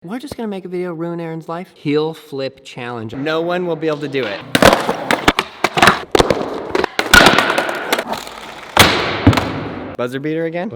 We're just gonna make a video ruin Aaron's life. Heel flip challenge. No one will be able to do it. Buzzer beater again?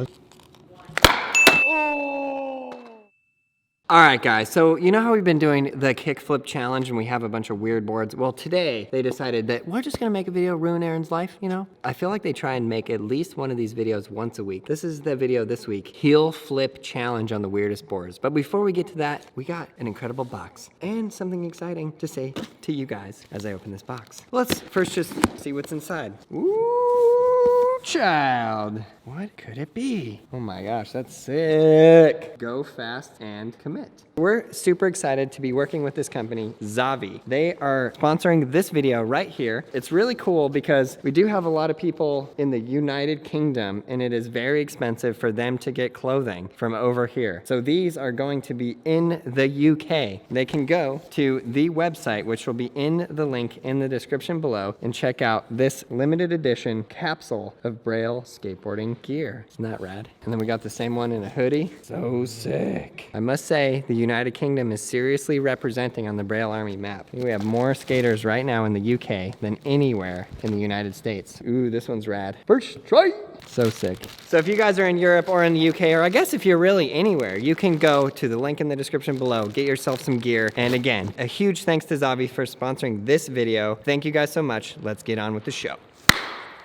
All right, guys, so you know how we've been doing the kickflip challenge and we have a bunch of weird boards? Well, today they decided that we're just gonna make a video ruin Aaron's life, you know? I feel like they try and make at least one of these videos once a week. This is the video this week, heel flip challenge on the weirdest boards. But before we get to that, we got an incredible box and something exciting to say to you guys as I open this box. Let's first just see what's inside. Ooh, child. What could it be? Oh my gosh, that's sick. Go fast and commit. We're super excited to be working with this company, Zavi. They are sponsoring this video right here. It's really cool because we do have a lot of people in the United Kingdom and it is very expensive for them to get clothing from over here. So these are going to be in the UK. They can go to the website, which will be in the link in the description below, and check out this limited edition capsule of Braille skateboarding gear. Isn't that rad? And then we got the same one in a hoodie. So sick. I must say, the United Kingdom is seriously representing on the Braille Army map. We have more skaters right now in the UK than anywhere in the United States. Ooh, this one's rad. First try. So sick. So if you guys are in Europe or in the UK, or I guess if you're really anywhere, you can go to the link in the description below, get yourself some gear. And again, a huge thanks to Zavi for sponsoring this video. Thank you guys so much. Let's get on with the show.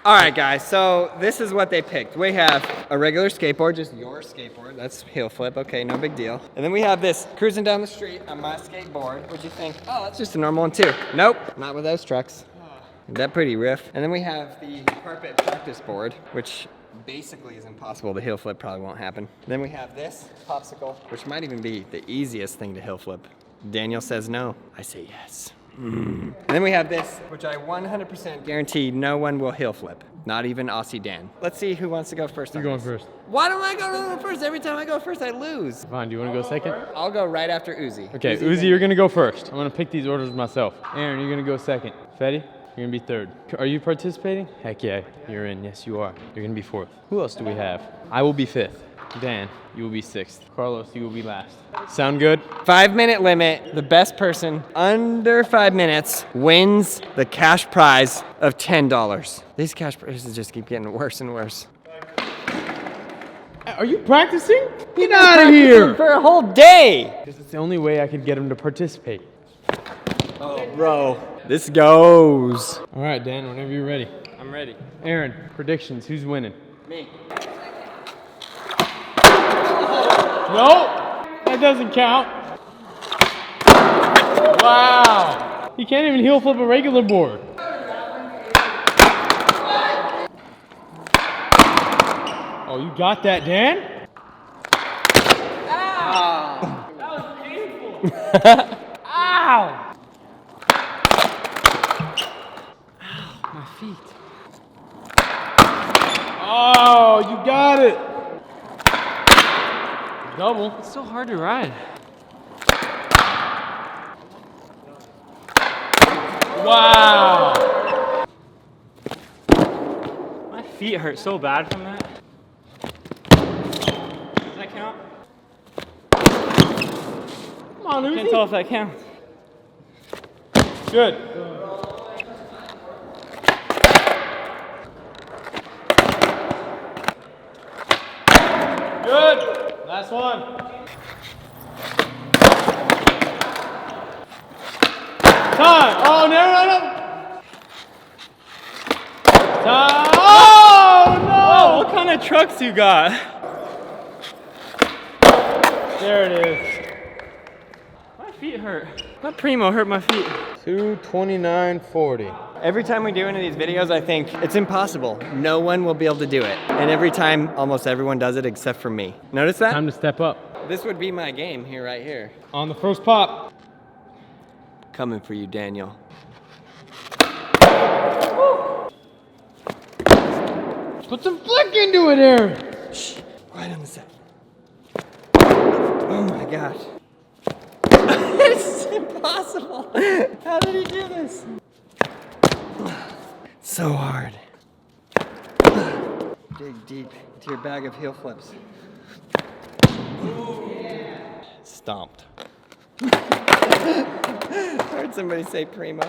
All right, guys, so this is what they picked. We have a regular skateboard, just your skateboard. That's heel flip, okay, no big deal. And then we have this cruising down the street on my skateboard. Would you think, oh, that's just a normal one too? Nope, not with those trucks. That pretty riff. And then we have the carpet practice board, which basically is impossible. The heel flip probably won't happen. Then we have this popsicle, which might even be the easiest thing to heel flip. Daniel says no, I say yes. And then we have this, which I 100% guarantee no one will heel flip. Not even Aussie Dan. Let's see who wants to go first. You're going first. Why don't I go first? Every time I go first, I lose. Vaughn, do you want to go second? I'll go right after Uzi. Okay, Uzi, you're going to go first. I'm going to pick these orders myself. Aaron, you're going to go second. Fetty, you're going to be third. Are you participating? Heck yeah, you're in. Yes, you are. You're going to be fourth. Who else do we have? I will be fifth. Dan, you will be sixth. Carlos, you will be last. Sound good? 5-minute limit. The best person under 5 minutes wins the cash prize of $10. These cash prizes just keep getting worse and worse. Are you practicing? Get out of here! For a whole day! Because it's the only way I could get him to participate. Oh, bro. This goes. All right, Dan, whenever you're ready. I'm ready. Aaron, predictions. Who's winning? Me. No, that doesn't count. Wow. You can't even heel flip a regular board. Oh, you got that, Dan? Ow. That was painful. Ow. Ow, my feet. Oh, you got it. Double. It's so hard to ride. Wow. My feet hurt so bad from that. Does that count? Come on, Uzi. Can't tell if that counts. Good. Good. Last one. Time. Oh, no. Time. Oh, no. Whoa, what kind of trucks you got? There it is. My feet hurt. My Primo hurt my feet. 229.40. Every time we do one of these videos, I think it's impossible. No one will be able to do it. And every time, almost everyone does it except for me. Notice that? Time to step up. This would be my game here, right here. On the first pop. Coming for you, Daniel. Woo. Put some flick into it, Aaron. Shh, right on the set. Oh my gosh. It's impossible. How did he do this? So hard. Dig deep into your bag of heel flips. Ooh, yeah. Stomped. Heard somebody say primo.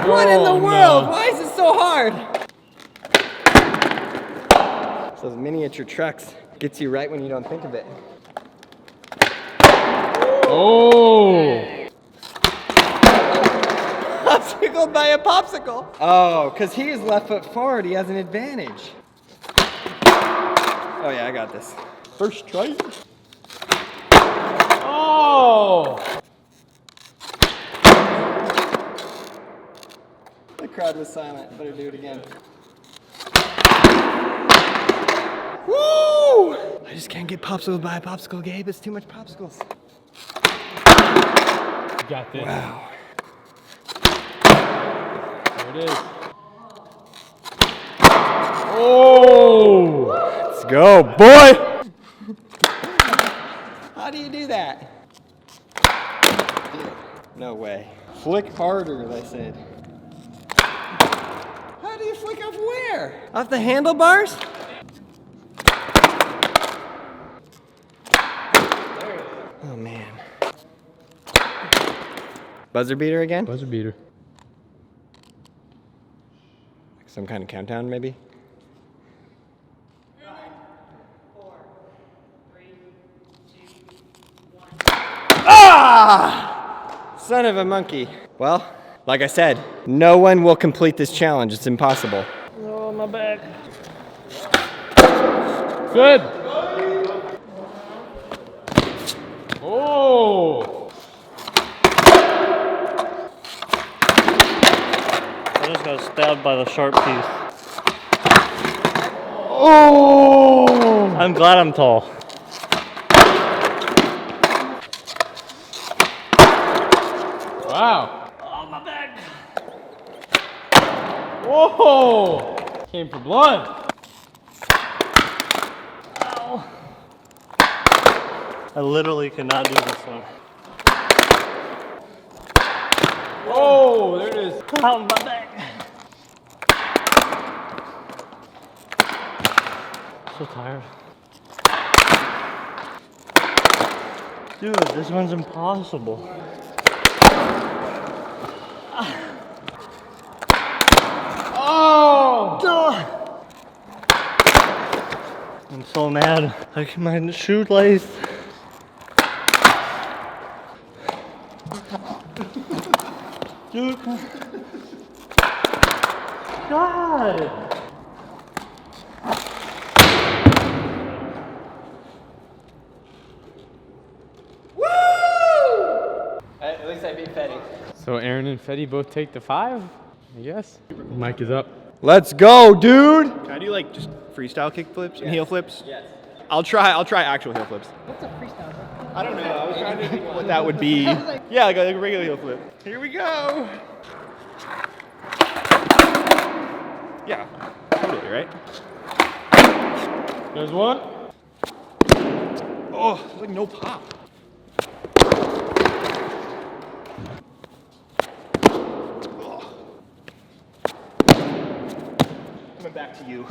What in the world? Why is it so hard? Those miniature trucks gets you right when you don't think of it. Oh! Popsicled by a popsicle. Oh, because he is left foot forward, he has an advantage. Oh yeah, I got this. First try. Oh! The crowd was silent. Better do it again. Woo! I just can't get popsicled by a popsicle, Gabe. It's too much popsicles. You got this. Wow. There it is. Oh! Let's go, boy! How do you do that? No way. Flick harder, they said. How do you flick off where? Off the handlebars? Oh man. Buzzer beater again? Buzzer beater. Some kind of countdown, maybe? 5, 4, 3, 2, 1. Ah! Son of a monkey. Well, like I said, no one will complete this challenge. It's impossible. Oh, my back. Good. Oh! I just got stabbed by the sharp piece. Oh! I'm glad I'm tall. Wow. Oh, my back. Whoa! Came for blood. Ow. I literally cannot do this one. Oh, there it is. Ow, my back. So tired. Dude, this one's impossible. Oh! I'm so mad. Like my shoelace. Dude. God. At least I beat Fetty. So Aaron and Fetty both take the 5, I guess. Mic is up. Let's go, dude! Can I do like just freestyle kick flips and heel flips? Yes. I'll try actual heel flips. What's a freestyle? I don't know. I was trying to think what that would be. Yeah, like a regular heel flip. Here we go. Yeah, totally, right? There's one. Oh, there's like no pop. Oh. Coming back to you.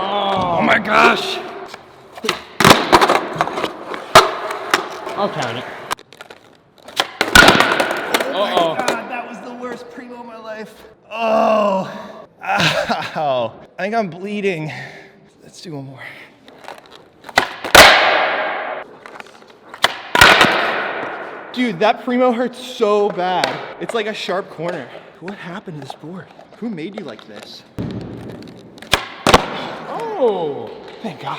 Oh my gosh! I'll count it. Oh God, that was the worst primo of my life. Oh, ow. I think I'm bleeding. Let's do one more. Dude, that primo hurts so bad. It's like a sharp corner. What happened to this board? Who made you like this? Oh! Thank God.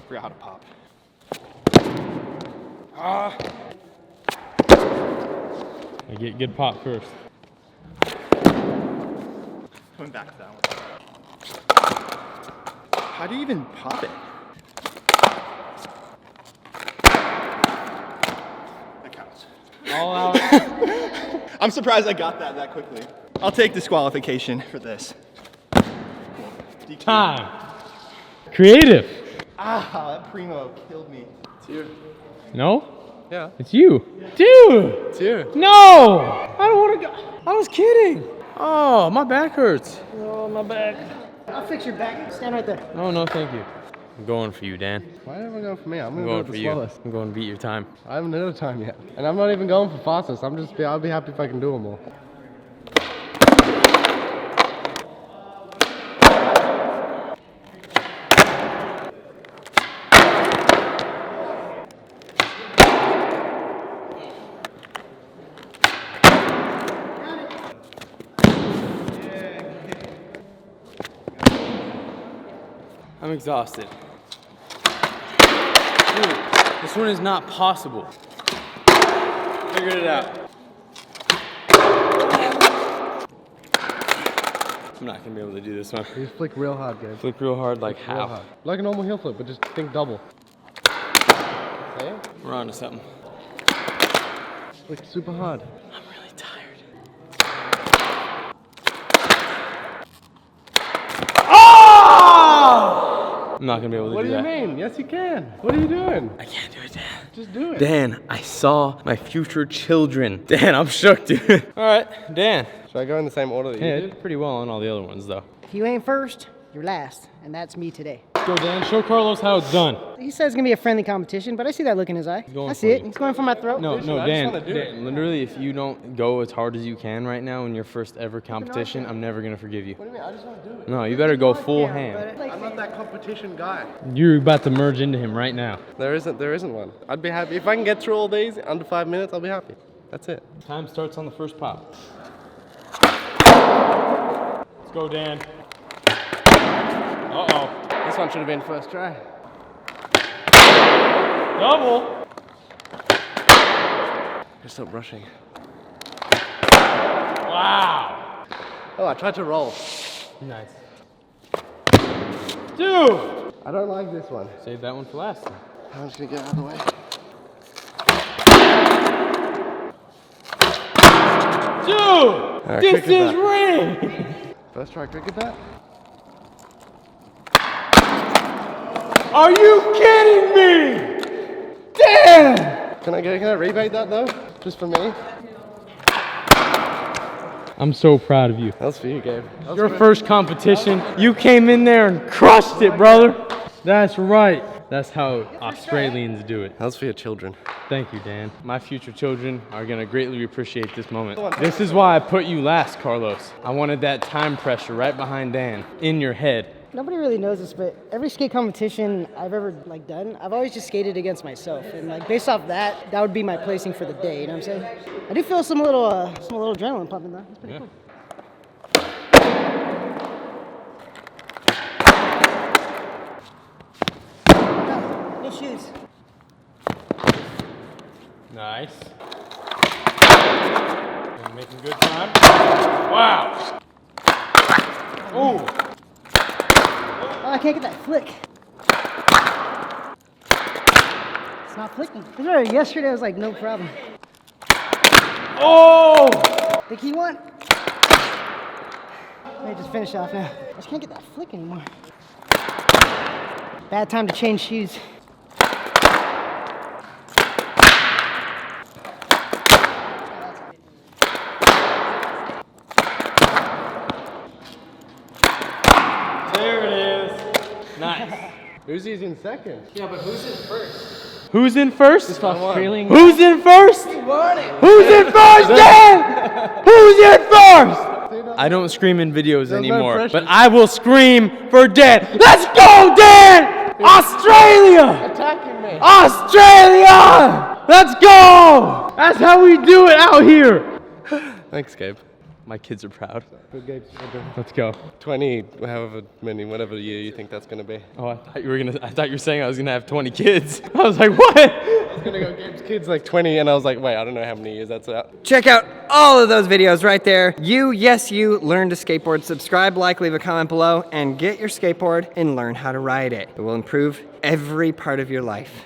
Forgot how to pop. I get good pop first. Coming back to that one. How do you even pop it? That counts. All out. I'm surprised I got that quickly. I'll take disqualification for this. Time. Creative. Ah, that primo killed me. It's you. No? Yeah. It's you. Dude! It's you. No! I don't want to go. I was kidding. Oh, my back hurts. Oh, my back. I'll fix your back. Stand right there. Oh, no, thank you. I'm going for you, Dan. Why are we going for me? I'm I'm gonna going go for the you. slowest. I'm going to beat your time. I haven't hit a time yet. And I'm not even going for fastest. I'll be happy if I can do them all. I'm exhausted. Dude, this one is not possible. Figured it out. I'm not gonna be able to do this one. You just flick real hard, Gabe. Flick real hard, like Real how? hard. Like a normal heel flip, but just think double. See? We're on to something. Flick super hard. I'm really tired. Oh! I'm not gonna be able to What do do you that. mean? Yes, you can. What are you doing? I can't do it, Dan. Just do it. Dan, I saw my future children. Dan, I'm shook, dude. All right, Dan. Should I go in the same order that Yeah, you did pretty well on all the other ones, though. If you ain't first, you're last. And that's me today. Let's go, Dan. Show Carlos how it's done. He says it's gonna be a friendly competition, but I see that look in his eye. going I see for it. you. He's going for my throat. No, I no, just Dan, wanna do it. Dan, literally, if you don't go as hard as you can right now in your first ever competition, I'm never gonna forgive you. What do you mean? I just want to do it. No, you better go full hand. I'm not that competition guy. You're about to merge into him right now. There isn't one. I'd be happy if I can get through all these under 5 minutes. I'll be happy. That's it. Time starts on the first pop. Let's go, Dan. Uh-oh. This one should have been first try. Double. Just stop rushing. Wow. Oh, I tried to roll. Nice. Dude. I don't like this one. Save that one for last. I'm just gonna get out of the way. Dude, this cricket is bat. rigged. First try cricket bat. Are you kidding me? Damn! Can I rebate that though? Just for me? I'm so proud of you. That was for you, Gabe. That was Your for- first competition, you came in there and crushed it, brother. That's right. That's how Australians do it. That was for your children. Thank you, Dan. My future children are gonna greatly appreciate this moment. This is why I put you last, Carlos. I wanted that time pressure right behind Dan, in your head. Nobody really knows this, but every skate competition I've ever done, I've always just skated against myself, and based off that, that would be my placing for the day. You know what I'm saying? I do feel some little adrenaline pumping though. It's pretty cool. No shoes. Nice. You're making good time. Wow. Ooh. Oh, I can't get that flick. It's not flicking. Remember yesterday I was like, no problem. Oh! Think he won? Let me just finish off now. I just can't get that flick anymore. Bad time to change shoes. There it is. Nice. Uzi's in second. Yeah, but who's in first? Who's in first? Australian. Who's in first? Who's in first, Dan? Who's in first? I don't scream in videos no anymore, pressure. but I will scream for Dan. Let's go, Dan! Australia! Attacking me. Australia! Let's go! That's how we do it out here. Thanks, Gabe. My kids are proud. Good, Gabe. Well done. Let's go. 20, however many, whatever year you think that's gonna be. Oh, I thought you were saying I was gonna have 20 kids. I was like, what? I was gonna go Gabe's kid's like 20, and I was like, wait, I don't know how many years that's out. Check out all of those videos right there. Yes, you learn to skateboard. Subscribe, like, leave a comment below, and get your skateboard and learn how to ride it. It will improve every part of your life.